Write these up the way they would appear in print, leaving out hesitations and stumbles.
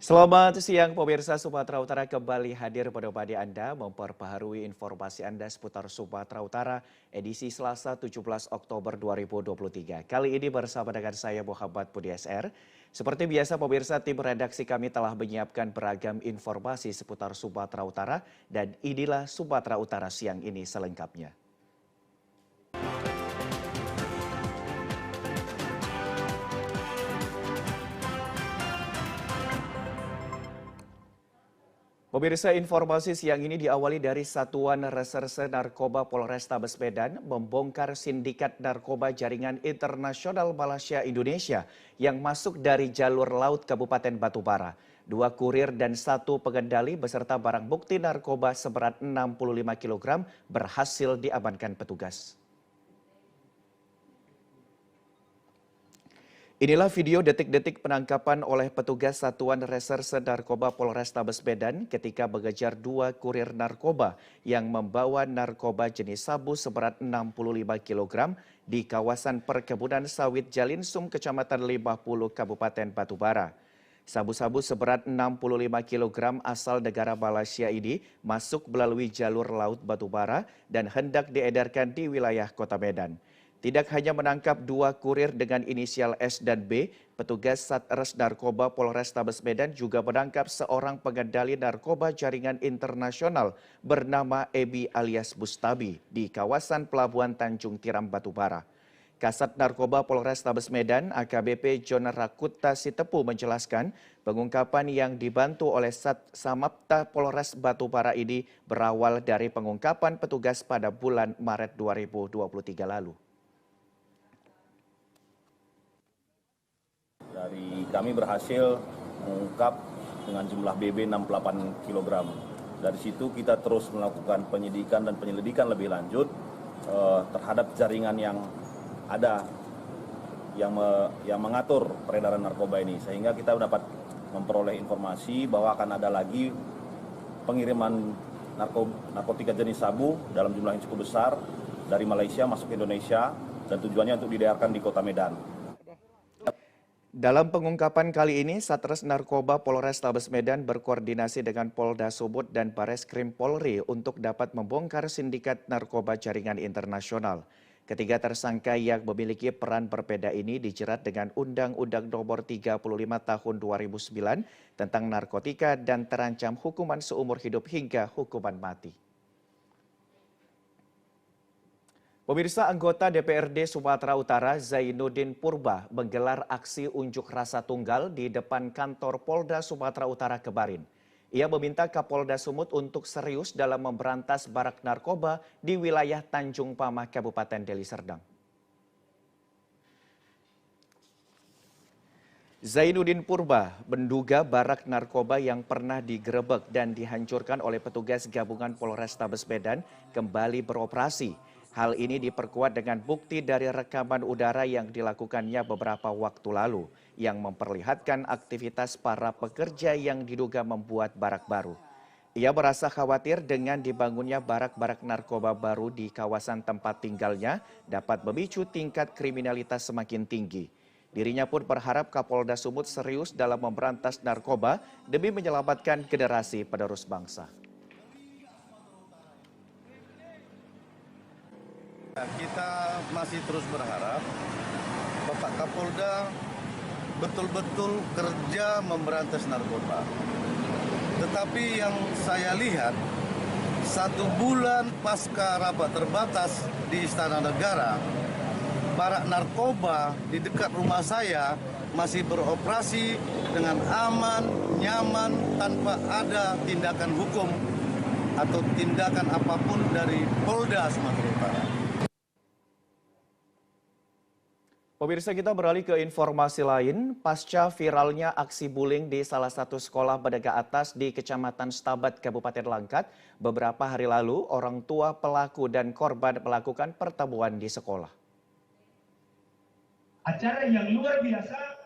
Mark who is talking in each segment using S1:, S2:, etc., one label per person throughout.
S1: Selamat siang pemirsa. Sumatera Utara kembali hadir pada pagi Anda memperbaharui informasi Anda seputar Sumatera Utara edisi Selasa 17 Oktober 2023. Kali ini bersama dengan saya Muhammad Budi SR. Seperti biasa pemirsa, tim redaksi kami telah menyiapkan beragam informasi seputar Sumatera Utara dan inilah Sumatera Utara siang ini selengkapnya. Pemirsa, informasi siang ini diawali dari Satuan Reserse Narkoba Polrestabes Medan membongkar sindikat narkoba jaringan internasional Malaysia Indonesia yang masuk dari jalur laut Kabupaten Batubara. 2 kurir dan 1 pengendali beserta barang bukti narkoba seberat 65 kg berhasil diamankan petugas. Inilah video detik-detik penangkapan oleh petugas Satuan Reserse Narkoba Polrestabes Medan ketika mengejar 2 kurir narkoba yang membawa narkoba jenis sabu seberat 65 kg di kawasan perkebunan sawit Jalinsum, Kecamatan 50, Kabupaten Batubara. Sabu-sabu seberat 65 kg asal negara Malaysia ini masuk melalui jalur laut Batubara dan hendak diedarkan di wilayah Kota Medan. Tidak hanya menangkap 2 kurir dengan inisial S dan B, petugas Satres Narkoba Polrestabes Medan juga menangkap seorang pengendali narkoba jaringan internasional bernama Ebi alias Bustabi di kawasan Pelabuhan Tanjung Tiram Batubara. Kasat Narkoba Polrestabes Medan AKBP John Rakuta Sitepu menjelaskan pengungkapan yang dibantu oleh Sat Samapta Polres Batubara ini berawal dari pengungkapan petugas pada bulan Maret 2023 lalu.
S2: Kami berhasil mengungkap dengan jumlah BB 68 kg. Dari situ kita terus melakukan penyidikan dan penyelidikan lebih lanjut terhadap jaringan yang ada yang mengatur peredaran narkoba ini. Sehingga kita dapat memperoleh informasi bahwa akan ada lagi pengiriman narkotika jenis sabu dalam jumlah yang cukup besar dari Malaysia masuk ke Indonesia dan tujuannya untuk diedarkan di Kota Medan.
S1: Dalam pengungkapan kali ini, Satres Narkoba Polrestabes Medan berkoordinasi dengan Polda Sumut dan Bareskrim Polri untuk dapat membongkar sindikat narkoba jaringan internasional. Ketiga tersangka yang memiliki peran berbeda ini dijerat dengan Undang-Undang Nomor 35 Tahun 2009 tentang narkotika dan terancam hukuman seumur hidup hingga hukuman mati. Pemirsa, anggota DPRD Sumatera Utara Zainuddin Purba menggelar aksi unjuk rasa tunggal di depan kantor Polda Sumatera Utara kemarin. Ia meminta Kapolda Sumut untuk serius dalam memberantas barak narkoba di wilayah Tanjung Pamah, Kabupaten Deli Serdang. Zainuddin Purba menduga barak narkoba yang pernah digerebek dan dihancurkan oleh petugas gabungan Polrestabes Medan kembali beroperasi. Hal ini diperkuat dengan bukti dari rekaman udara yang dilakukannya beberapa waktu lalu yang memperlihatkan aktivitas para pekerja yang diduga membuat barak baru. Ia merasa khawatir dengan dibangunnya barak-barak narkoba baru di kawasan tempat tinggalnya dapat memicu tingkat kriminalitas semakin tinggi. Dirinya pun berharap Kapolda Sumut serius dalam memberantas narkoba demi menyelamatkan generasi penerus bangsa.
S3: Kita masih terus berharap Bapak Kapolda betul-betul kerja memberantas narkoba. Tetapi yang saya lihat, 1 bulan pasca rapat terbatas di Istana Negara, barak narkoba di dekat rumah saya masih beroperasi dengan aman, nyaman, tanpa ada tindakan hukum atau tindakan apapun dari Polda Sumatera Utara.
S1: Pemirsa, kita beralih ke informasi lain. Pasca viralnya aksi bullying di salah satu sekolah menengah atas di Kecamatan Stabat, Kabupaten Langkat, beberapa hari lalu orang tua pelaku dan korban melakukan pertemuan di sekolah.
S4: Acara yang luar biasa.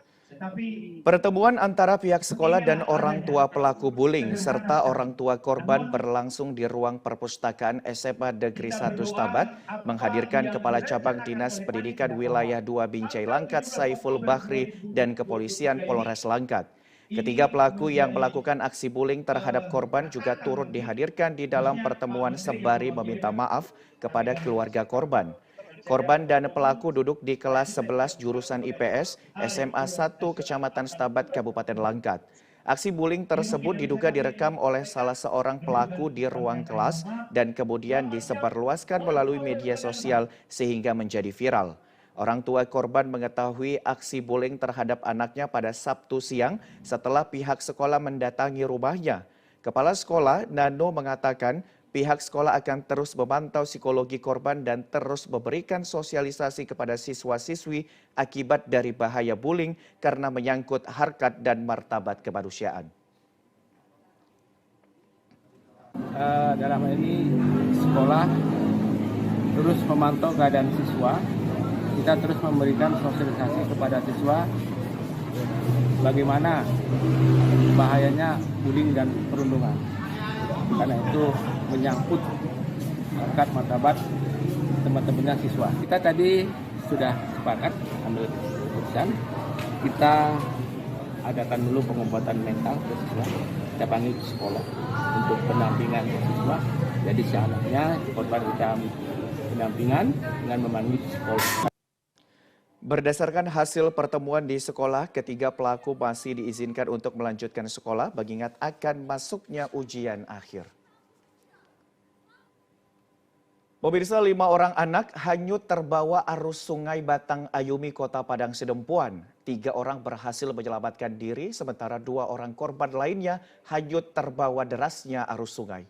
S1: Pertemuan antara pihak sekolah dan orang tua pelaku bullying serta orang tua korban berlangsung di ruang perpustakaan SMA Negeri 1 Stabat menghadirkan Kepala Cabang Dinas Pendidikan Wilayah 2 Binjai Langkat Saiful Bahri dan Kepolisian Polres Langkat. Ketiga pelaku yang melakukan aksi bullying terhadap korban juga turut dihadirkan di dalam pertemuan sembari meminta maaf kepada keluarga korban. Korban dan pelaku duduk di kelas 11 jurusan IPS SMA 1 Kecamatan Stabat, Kabupaten Langkat. Aksi bullying tersebut diduga direkam oleh salah seorang pelaku di ruang kelas dan kemudian disebarluaskan melalui media sosial sehingga menjadi viral. Orang tua korban mengetahui aksi bullying terhadap anaknya pada Sabtu siang setelah pihak sekolah mendatangi rumahnya. Kepala sekolah, Nano, mengatakan pihak sekolah akan terus memantau psikologi korban dan terus memberikan sosialisasi kepada siswa-siswi akibat dari bahaya bullying karena menyangkut harkat dan martabat kemanusiaan.
S5: Dalam hal ini sekolah terus memantau keadaan siswa. Kita terus memberikan sosialisasi kepada siswa bagaimana bahayanya bullying dan perundungan. Karena itu menyangkut harkat martabat teman-temannya siswa. Kita tadi sudah sepakat ambil keputusan. Kita adakan dulu pengobatan mental ke siswa. Kita panggil ke sekolah untuk pendampingan siswa. Jadi seandainya korban kita pendampingan dengan memanggil sekolah.
S1: Berdasarkan hasil pertemuan di sekolah, ketiga pelaku masih diizinkan untuk melanjutkan sekolah mengingat akan masuknya ujian akhir. Pemirsa, 5 orang anak hanyut terbawa arus Sungai Batang Ayumi, Kota Padang Sidempuan. 3 orang berhasil menyelamatkan diri, sementara 2 orang korban lainnya hanyut terbawa derasnya arus sungai.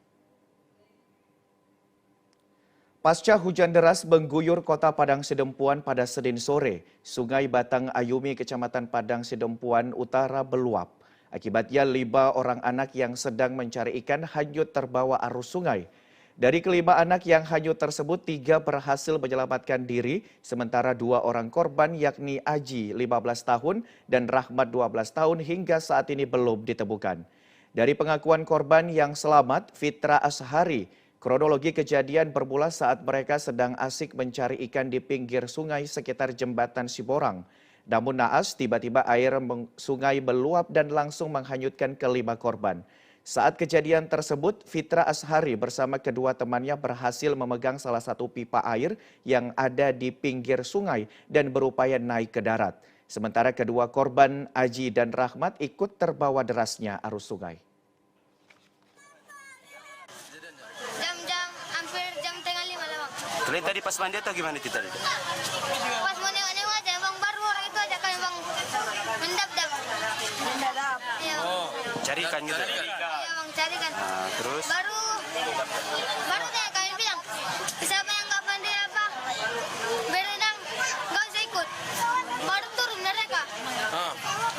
S1: Pasca hujan deras mengguyur Kota Padang Sidempuan pada Senin sore, Sungai Batang Ayumi, Kecamatan Padang Sidempuan Utara meluap. Akibatnya 5 orang anak yang sedang mencari ikan hanyut terbawa arus sungai. Dari kelima anak yang hanyut tersebut, 3 berhasil menyelamatkan diri, sementara 2 orang korban yakni Aji 15 tahun dan Rahmat 12 tahun hingga saat ini belum ditemukan. Dari pengakuan korban yang selamat, Fitra Ashari, kronologi kejadian bermula saat mereka sedang asik mencari ikan di pinggir sungai sekitar jembatan Siborang. Namun naas, tiba-tiba air sungai meluap dan langsung menghanyutkan kelima korban. Saat kejadian tersebut, Fitra Ashari bersama kedua temannya berhasil memegang salah satu pipa air yang ada di pinggir sungai dan berupaya naik ke darat. Sementara kedua korban, Aji dan Rahmat, ikut terbawa derasnya arus sungai.
S6: Kalian tadi pas mandi atau gimana kita?
S7: Pas mau nengok-nengok aja, bang, baru orang itu aja kan bang mendap-dap. Iya.
S6: Oh, cari ikan gitu?
S7: Iya bang, cari kan.
S6: Terus?
S7: Baru deh kalian bilang, siapa yang nggak pandai apa, berenang, nggak usah ikut. Baru turun mereka.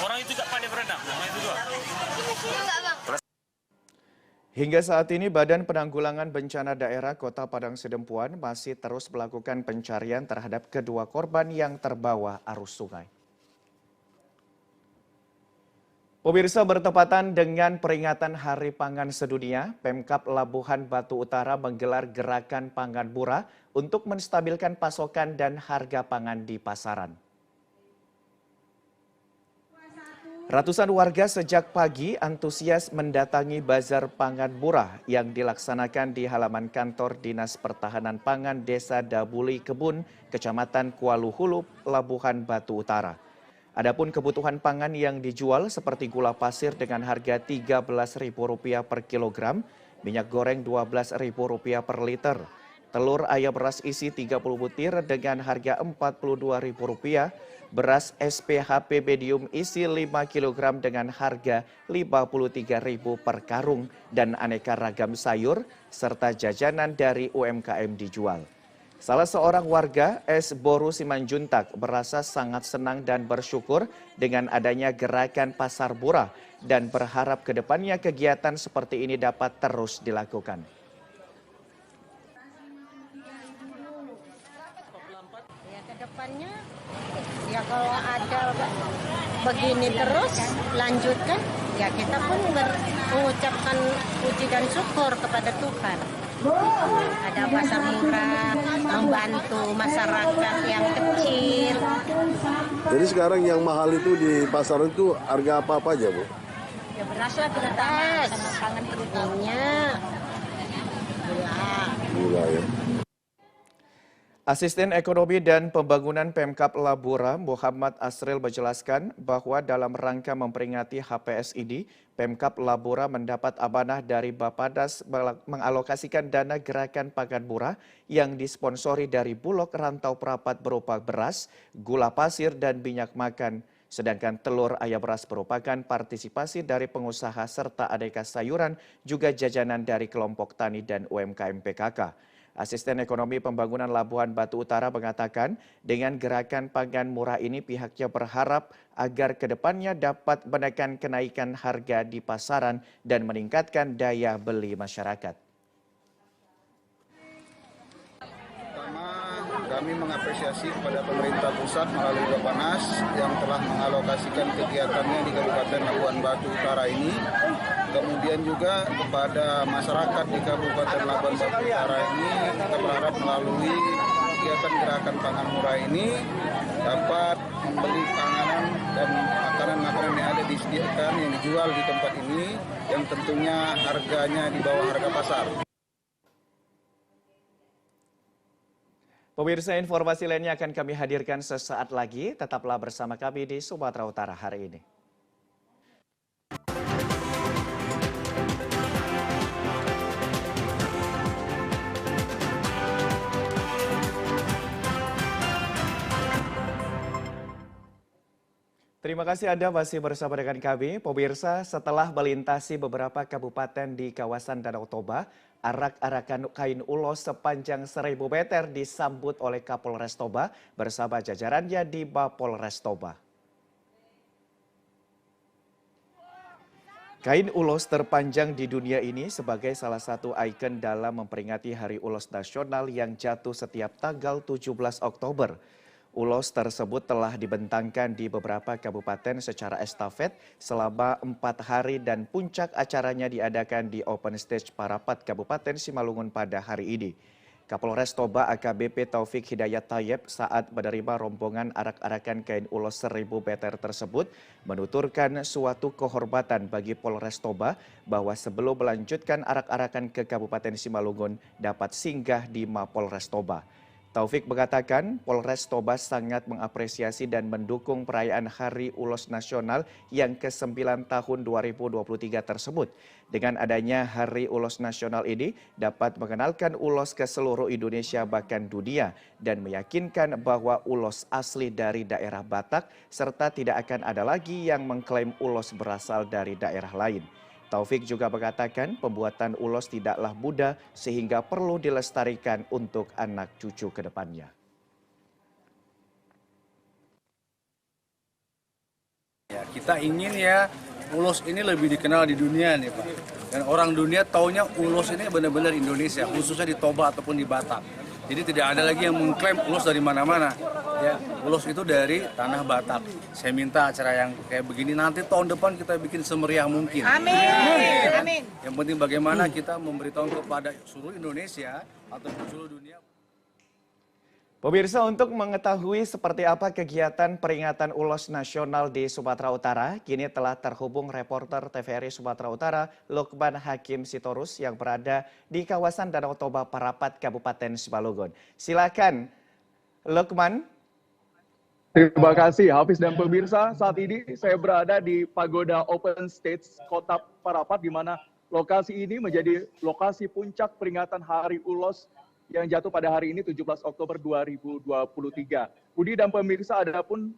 S6: Orang itu tak pandai berenang? Orang itu juga?
S7: Enggak bang.
S1: Hingga saat ini, Badan Penanggulangan Bencana Daerah Kota Padang Sidempuan masih terus melakukan pencarian terhadap kedua korban yang terbawa arus sungai. Pemirsa, bertepatan dengan peringatan Hari Pangan Sedunia, Pemkab Labuhan Batu Utara menggelar gerakan pangan murah untuk menstabilkan pasokan dan harga pangan di pasaran. Ratusan warga sejak pagi antusias mendatangi bazar pangan murah yang dilaksanakan di halaman kantor Dinas Pertahanan Pangan Desa Dabuli Kebun, Kecamatan Kualuhulu, Labuhan Batu Utara. Adapun kebutuhan pangan yang dijual seperti gula pasir dengan harga Rp13.000 per kilogram, minyak goreng Rp12.000 per liter, telur ayam beras isi 30 butir dengan harga Rp42.000, beras SPHP medium isi 5 kg dengan harga Rp53.000 per karung, dan aneka ragam sayur serta jajanan dari UMKM dijual. Salah seorang warga, S. Boru Simanjuntak, merasa sangat senang dan bersyukur dengan adanya gerakan pasar murah dan berharap ke depannya kegiatan seperti ini dapat terus dilakukan.
S8: Ya, ke depannya ya kalau ada begini terus lanjutkan, ya kita pun mengucapkan puji dan syukur kepada Tuhan. Ada pasar murah, membantu masyarakat yang kecil.
S9: Jadi sekarang yang mahal itu di pasar itu harga apa aja, Bu?
S8: Ya beras lah terutama sama pangan terutamanya.
S9: Gula ya.
S1: Asisten Ekonomi dan Pembangunan Pemkab Labura, Muhammad Asril menjelaskan bahwa dalam rangka memperingati HPS ini, Pemkab Labura mendapat amanah dari Bappedas mengalokasikan dana gerakan pangan murah yang disponsori dari Bulog Rantau Perapat berupa beras, gula pasir, dan minyak makan. Sedangkan telur ayam beras merupakan partisipasi dari pengusaha serta aneka sayuran, juga jajanan dari kelompok tani dan UMKM PKK. Asisten Ekonomi Pembangunan Labuhan Batu Utara mengatakan dengan gerakan pangan murah ini pihaknya berharap agar kedepannya dapat menekan kenaikan harga di pasaran dan meningkatkan daya beli masyarakat.
S10: Kami mengapresiasi kepada pemerintah pusat melalui Bappenas yang telah mengalokasikan kegiatannya di Kabupaten Labuhan Batu Utara ini. Kemudian juga kepada masyarakat di Kabupaten Labuhan Batu Utara ini, kita berharap melalui kegiatan gerakan pangan murah ini dapat membeli panganan dan makanan-makanan yang ada disediakan yang dijual di tempat ini yang tentunya harganya di bawah harga pasar.
S1: Pemirsa, informasi lainnya akan kami hadirkan sesaat lagi. Tetaplah bersama kami di Sumatera Utara hari ini. Terima kasih Anda masih bersama dengan kami. Pemirsa, setelah melintasi beberapa kabupaten di kawasan Danau Toba, arak-arakan kain ulos sepanjang 1.000 meter disambut oleh Kapolres Toba bersama jajarannya di Mapolres Toba. Kain ulos terpanjang di dunia ini sebagai salah satu ikon dalam memperingati Hari Ulos Nasional yang jatuh setiap tanggal 17 Oktober. Ulos tersebut telah dibentangkan di beberapa kabupaten secara estafet selama 4 hari dan puncak acaranya diadakan di Open Stage Parapat Kabupaten Simalungun pada hari ini. Kapolres Toba AKBP Taufik Hidayat Tayyib saat menerima rombongan arak-arakan kain ulos 1.000 meter tersebut menuturkan suatu kehormatan bagi Polres Toba bahwa sebelum melanjutkan arak-arakan ke Kabupaten Simalungun dapat singgah di Mapolres Toba. Taufik mengatakan Polres Toba sangat mengapresiasi dan mendukung perayaan Hari Ulos Nasional yang ke-9 tahun 2023 tersebut. Dengan adanya Hari Ulos Nasional ini dapat mengenalkan ulos ke seluruh Indonesia bahkan dunia dan meyakinkan bahwa ulos asli dari daerah Batak serta tidak akan ada lagi yang mengklaim ulos berasal dari daerah lain. Taufik juga mengatakan pembuatan ulos tidaklah mudah sehingga perlu dilestarikan untuk anak cucu ke depannya.
S11: Ya, kita ingin ya ulos ini lebih dikenal di dunia nih Pak. Dan orang dunia taunya ulos ini benar-benar Indonesia, khususnya di Toba ataupun di Batak. Jadi tidak ada lagi yang mengklaim ulos dari mana-mana. Ya, ulos itu dari tanah Batak. Saya minta acara yang kayak begini nanti tahun depan kita bikin semeriah mungkin.
S8: Amin.
S11: Ya,
S8: Amin.
S11: Yang penting bagaimana kita memberitahu kepada seluruh Indonesia atau seluruh dunia.
S1: Pemirsa, untuk mengetahui seperti apa kegiatan peringatan Ulos Nasional di Sumatera Utara, kini telah terhubung reporter TVRI Sumatera Utara, Lukman Hakim Sitorus yang berada di kawasan Danau Toba Parapat, Kabupaten Simalungun. Silakan, Lukman.
S12: Terima kasih Hafiz dan pemirsa. Saat ini saya berada di Pagoda Open Stage Kota Parapat, di mana lokasi ini menjadi lokasi puncak peringatan Hari Ulos yang jatuh pada hari ini 17 Oktober 2023. Budi dan pemirsa, ada pun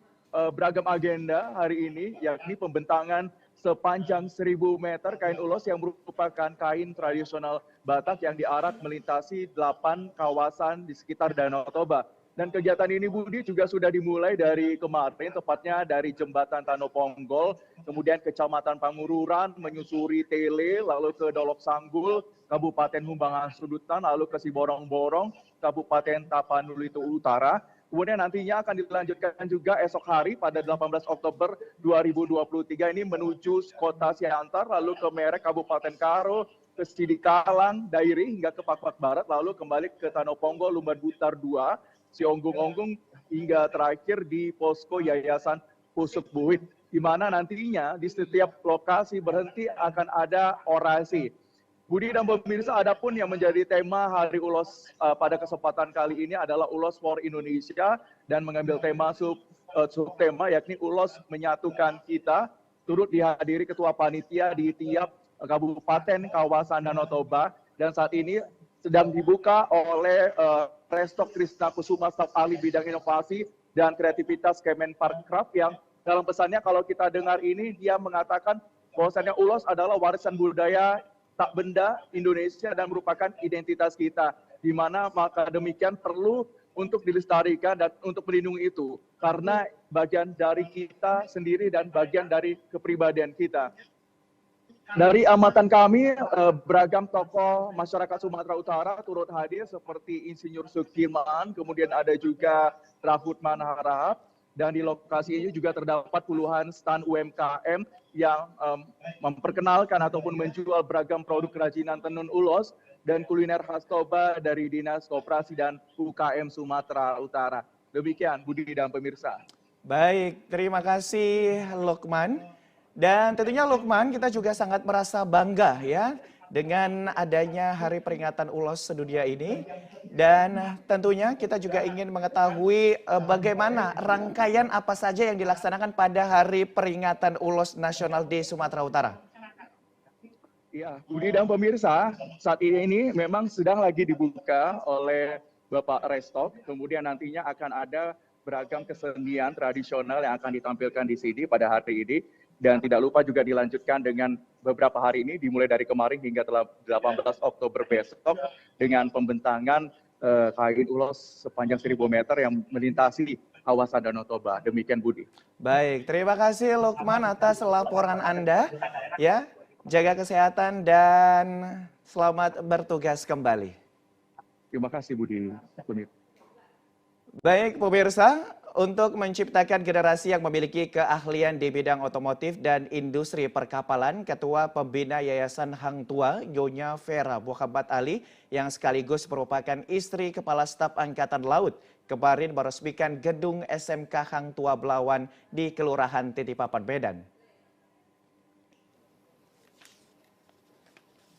S12: beragam agenda hari ini, yakni pembentangan sepanjang 1.000 meter kain ulos yang merupakan kain tradisional Batak yang diarak melintasi 8 kawasan di sekitar Danau Toba. Dan kegiatan ini Budi juga sudah dimulai dari kemarin, tepatnya dari Jembatan Tanoponggol, kemudian Kecamatan Pangururan, menyusuri Tele, lalu ke Dolok Sanggul, Kabupaten Humbangan Sudutan, lalu ke Siborong-Borong, Kabupaten Tapanuli Utara. Kemudian nantinya akan dilanjutkan juga esok hari pada 18 Oktober 2023 ini menuju Kota Siantar, lalu ke Merek Kabupaten Karo, ke Sidikalang, Dairi hingga ke Pakpak Barat, lalu kembali ke Tanoponggol, Lumban Butar 2, Sionggung-Onggung hingga terakhir di posko Yayasan Pusuk Buit. di mana nantinya di setiap lokasi berhenti akan ada orasi. Budi dan pemirsa, adapun yang menjadi tema Hari Ulos pada kesempatan kali ini adalah Ulos for Indonesia dan mengambil tema subtema yakni Ulos Menyatukan Kita, turut dihadiri ketua panitia di tiap kabupaten kawasan Danau Toba, dan saat ini sedang dibuka oleh Resto Krisna Kusuma, staf ahli bidang inovasi dan kreativitas Kemenparekraf, yang dalam pesannya kalau kita dengar ini dia mengatakan bahwasannya ulos adalah warisan budaya tak benda Indonesia dan merupakan identitas kita, di mana maka demikian perlu untuk dilestarikan dan untuk melindungi itu, karena bagian dari kita sendiri dan bagian dari kepribadian kita. Dari amatan kami, beragam tokoh masyarakat Sumatera Utara turut hadir seperti Insinyur Sukiman, kemudian ada juga Rahut Manharahap, dan di lokasi ini juga terdapat puluhan stand UMKM yang memperkenalkan ataupun menjual beragam produk kerajinan tenun ulos dan kuliner khas Toba dari Dinas Koperasi dan UKM Sumatera Utara. Demikian Budi dan pemirsa.
S1: Baik, terima kasih Lukman. Dan tentunya Lukman, kita juga sangat merasa bangga ya dengan adanya Hari Peringatan Ulos Sedunia ini. Dan tentunya kita juga ingin mengetahui bagaimana rangkaian apa saja yang dilaksanakan pada Hari Peringatan Ulos Nasional di Sumatera Utara.
S12: Ya, Budi dan pemirsa, saat ini memang sedang lagi dibuka oleh Bapak Resto, kemudian nantinya akan ada beragam kesenian tradisional yang akan ditampilkan di sini pada hari ini. Dan tidak lupa juga dilanjutkan dengan beberapa hari ini, dimulai dari kemarin hingga 18 Oktober besok, dengan pembentangan kain ulos sepanjang 1000 meter yang melintasi kawasan Danau Toba. Demikian Budi.
S1: Baik, terima kasih Lukman atas laporan Anda. Ya, jaga kesehatan dan selamat bertugas kembali.
S12: Terima kasih Budi.
S1: Baik pemirsa, untuk menciptakan generasi yang memiliki keahlian di bidang otomotif dan industri perkapalan, Ketua Pembina Yayasan Hang Tua, Nyonya Vera Muhammad Ali, yang sekaligus merupakan istri Kepala Staf Angkatan Laut, kemarin meresmikan gedung SMK Hang Tua Belawan di Kelurahan Titipapan, Medan.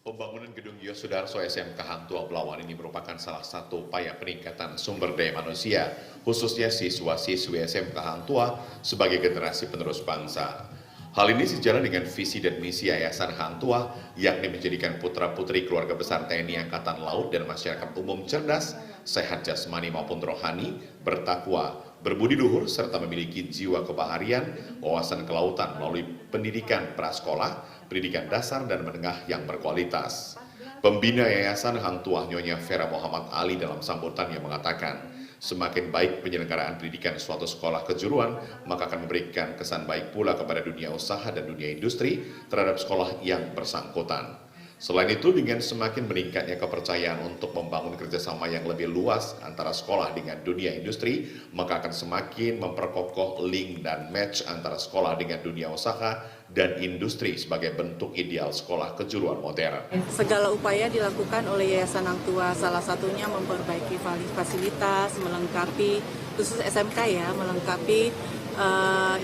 S9: Pembangunan gedung Yosudarso SMK Hang Tua Belawan ini merupakan salah satu upaya peningkatan sumber daya manusia, khususnya siswa-siswi SMK Hang Tua sebagai generasi penerus bangsa. Hal ini sejalan dengan visi dan misi Yayasan Hang Tua, yakni menjadikan putra-putri keluarga besar TNI Angkatan Laut dan masyarakat umum cerdas, sehat jasmani maupun rohani, bertakwa, berbudi luhur, serta memiliki jiwa kebaharian, wawasan kelautan melalui pendidikan prasekolah, pendidikan dasar dan menengah yang berkualitas. Pembina Yayasan Hang Tua Nyonya Vera Muhammad Ali dalam sambutannya mengatakan, semakin baik penyelenggaraan pendidikan suatu sekolah kejuruan, maka akan memberikan kesan baik pula kepada dunia usaha dan dunia industri terhadap sekolah yang bersangkutan. Selain itu, dengan semakin meningkatnya kepercayaan untuk membangun kerjasama yang lebih luas antara sekolah dengan dunia industri, maka akan semakin memperkokoh link dan match antara sekolah dengan dunia usaha dan industri sebagai bentuk ideal sekolah kejuruan modern.
S13: Segala upaya dilakukan oleh Yayasan Hang Tua, salah satunya memperbaiki fasilitas, melengkapi, khusus SMK ya, melengkapi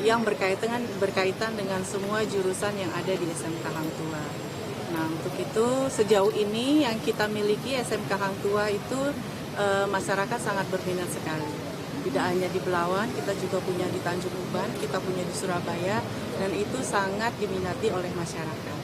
S13: yang berkaitan dengan semua jurusan yang ada di SMK Hang Tua. Nah, untuk itu sejauh ini yang kita miliki SMK Hang Tua itu masyarakat sangat berminat sekali. Tidak hanya di Belawan, kita juga punya di Tanjung Uban, kita punya di Surabaya, dan itu sangat diminati oleh masyarakat.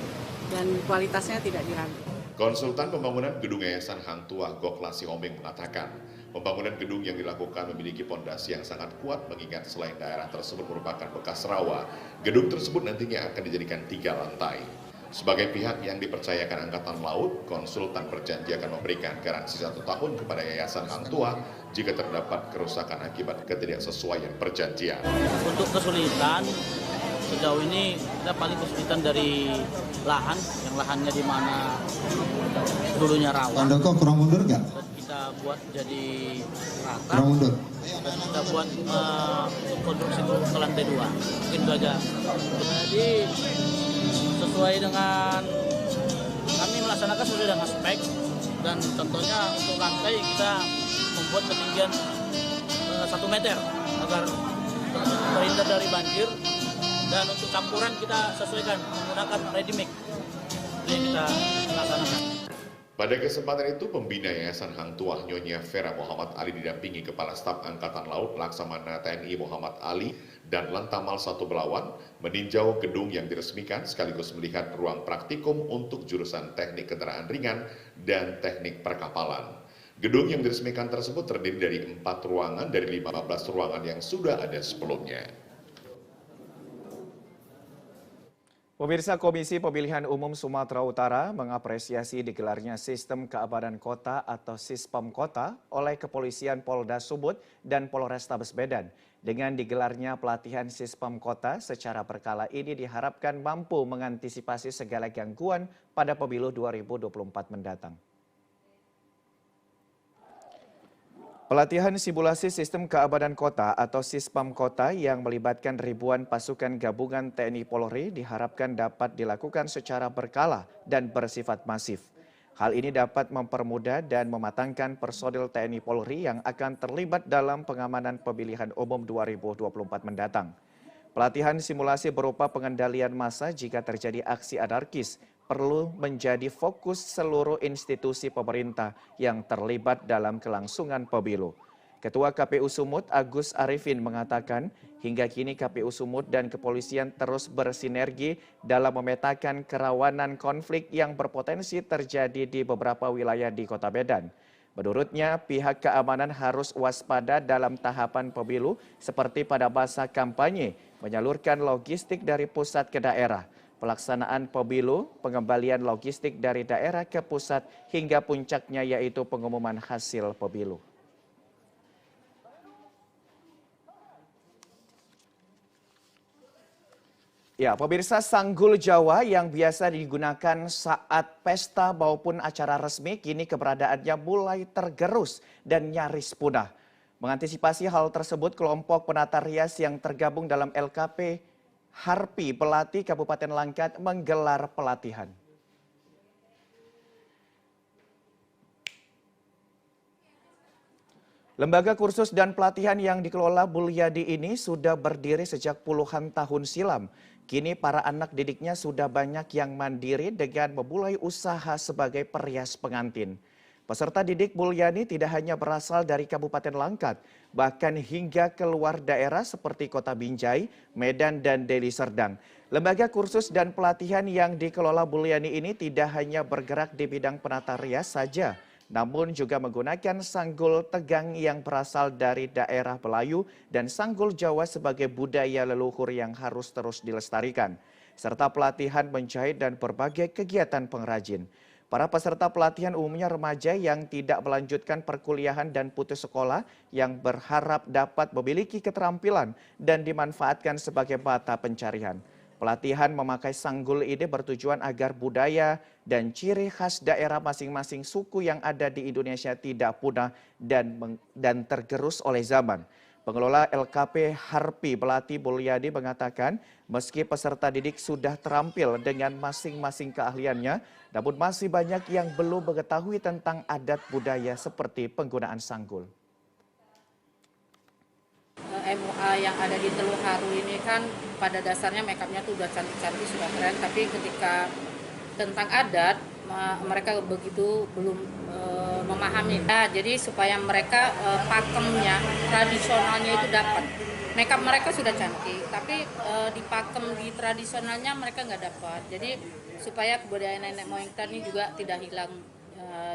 S13: Dan kualitasnya tidak diragukan.
S9: Konsultan pembangunan gedung Yayasan Hang Tua Gokla Sihombing mengatakan, pembangunan gedung yang dilakukan memiliki pondasi yang sangat kuat mengingat selain daerah tersebut merupakan bekas rawa, gedung tersebut nantinya akan dijadikan 3 lantai. Sebagai pihak yang dipercayakan Angkatan Laut, konsultan berjanji akan memberikan garansi 1 tahun kepada Yayasan Hang Tua jika terdapat kerusakan akibat ketidaksesuaian perjanjian.
S14: Untuk kesulitan, sejauh ini kita paling kesulitan dari lahan, yang lahannya di mana dulunya rawa.
S15: Kok kurang mundur nggak?
S14: Kita buat jadi rata.
S15: Kurang mundur.
S14: Dan kita buat konstruksi ke lantai 2. Mungkin itu aja. Jadi sesuai dengan kami melaksanakan sesuai dengan spek, dan contohnya untuk lantai kita membuat ketinggian 1 meter agar terhindar dari banjir Dan untuk campuran kita sesuaikan menggunakan ready mix. Itu yang kita laksanakan.
S9: Pada kesempatan itu, pembina Yayasan Hang Tuah Nyonya Vera Muhammad Ali didampingi Kepala Staf Angkatan Laut Laksamana TNI Muhammad Ali dan Lantamal 1 Belawan meninjau gedung yang diresmikan sekaligus melihat ruang praktikum untuk jurusan teknik kendaraan ringan dan teknik perkapalan. Gedung yang diresmikan tersebut terdiri dari 4 ruangan dari 15 ruangan yang sudah ada sebelumnya.
S1: Pemirsa, Komisi Pemilihan Umum Sumatera Utara mengapresiasi digelarnya Sistem Keamanan Kota atau Sispam Kota oleh Kepolisian Polda Sumut dan Polrestabes Medan. Dengan digelarnya pelatihan Sispam Kota secara berkala ini diharapkan mampu mengantisipasi segala gangguan pada pemilu 2024 mendatang. Pelatihan simulasi sistem keamanan kota atau Sispam Kota yang melibatkan ribuan pasukan gabungan TNI Polri diharapkan dapat dilakukan secara berkala dan bersifat masif. Hal ini dapat mempermudah dan mematangkan personil TNI Polri yang akan terlibat dalam pengamanan pemilihan umum 2024 mendatang. Pelatihan simulasi berupa pengendalian massa jika terjadi aksi anarkis perlu menjadi fokus seluruh institusi pemerintah yang terlibat dalam kelangsungan pemilu. Ketua KPU Sumut Agus Arifin mengatakan, hingga kini KPU Sumut dan kepolisian terus bersinergi dalam memetakan kerawanan konflik yang berpotensi terjadi di beberapa wilayah di Kota Medan. Menurutnya, pihak keamanan harus waspada dalam tahapan pemilu seperti pada masa kampanye, menyalurkan logistik dari pusat ke daerah. Pelaksanaan pemilu, pengembalian logistik dari daerah ke pusat hingga puncaknya yaitu pengumuman hasil pemilu. Ya, pemirsa, sanggul Jawa yang biasa digunakan saat pesta maupun acara resmi kini keberadaannya mulai tergerus dan nyaris punah. Mengantisipasi hal tersebut, kelompok penata rias yang tergabung dalam LKP Harpi Pelati Kabupaten Langkat menggelar pelatihan. Lembaga kursus dan pelatihan yang dikelola Bulyadi ini sudah berdiri sejak puluhan tahun silam. Kini para anak didiknya sudah banyak yang mandiri dengan memulai usaha sebagai perias pengantin. Peserta didik Bulyadi tidak hanya berasal dari Kabupaten Langkat, bahkan hingga keluar daerah seperti Kota Binjai, Medan, dan Deli Serdang. Lembaga kursus dan pelatihan yang dikelola Bulyadi ini tidak hanya bergerak di bidang penata rias saja, namun juga menggunakan sanggul tegang yang berasal dari daerah Melayu dan sanggul Jawa sebagai budaya leluhur yang harus terus dilestarikan, serta pelatihan menjahit dan berbagai kegiatan pengrajin. Para peserta pelatihan umumnya remaja yang tidak melanjutkan perkuliahan dan putus sekolah yang berharap dapat memiliki keterampilan dan dimanfaatkan sebagai mata pencarian. Pelatihan memakai sanggul ini bertujuan agar budaya dan ciri khas daerah masing-masing suku yang ada di Indonesia tidak punah dan tergerus oleh zaman. Pengelola LKP Harpi Pelati Bulyadi mengatakan, meski peserta didik sudah terampil dengan masing-masing keahliannya, namun masih banyak yang belum mengetahui tentang adat budaya seperti penggunaan sanggul.
S13: MUA yang ada di Teluk Haru ini kan pada dasarnya makeupnya tuh udah cantik-cantik, sudah keren, tapi ketika tentang adat mereka begitu belum memahami. Nah, jadi supaya mereka pakemnya, tradisionalnya itu dapat. Makeup mereka sudah cantik, tapi di pakem di tradisionalnya mereka nggak dapat. Jadi supaya kebudayaan nenek moyang kita ini juga tidak hilang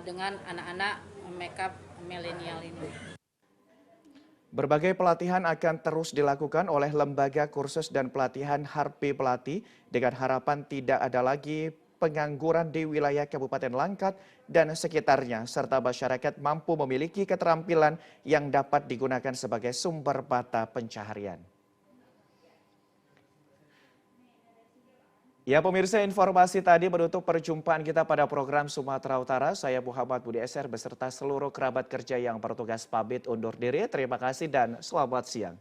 S13: dengan anak-anak makeup milenial ini.
S1: Berbagai pelatihan akan terus dilakukan oleh Lembaga Kursus dan Pelatihan Harpi Pelati dengan harapan tidak ada lagi pengangguran di wilayah Kabupaten Langkat dan sekitarnya, serta masyarakat mampu memiliki keterampilan yang dapat digunakan sebagai sumber mata pencaharian. Ya pemirsa, informasi tadi menutup perjumpaan kita pada program Sumatera Utara. Saya Muhammad Budi Eser beserta seluruh kerabat kerja yang bertugas pamit undur diri. Terima kasih dan selamat siang.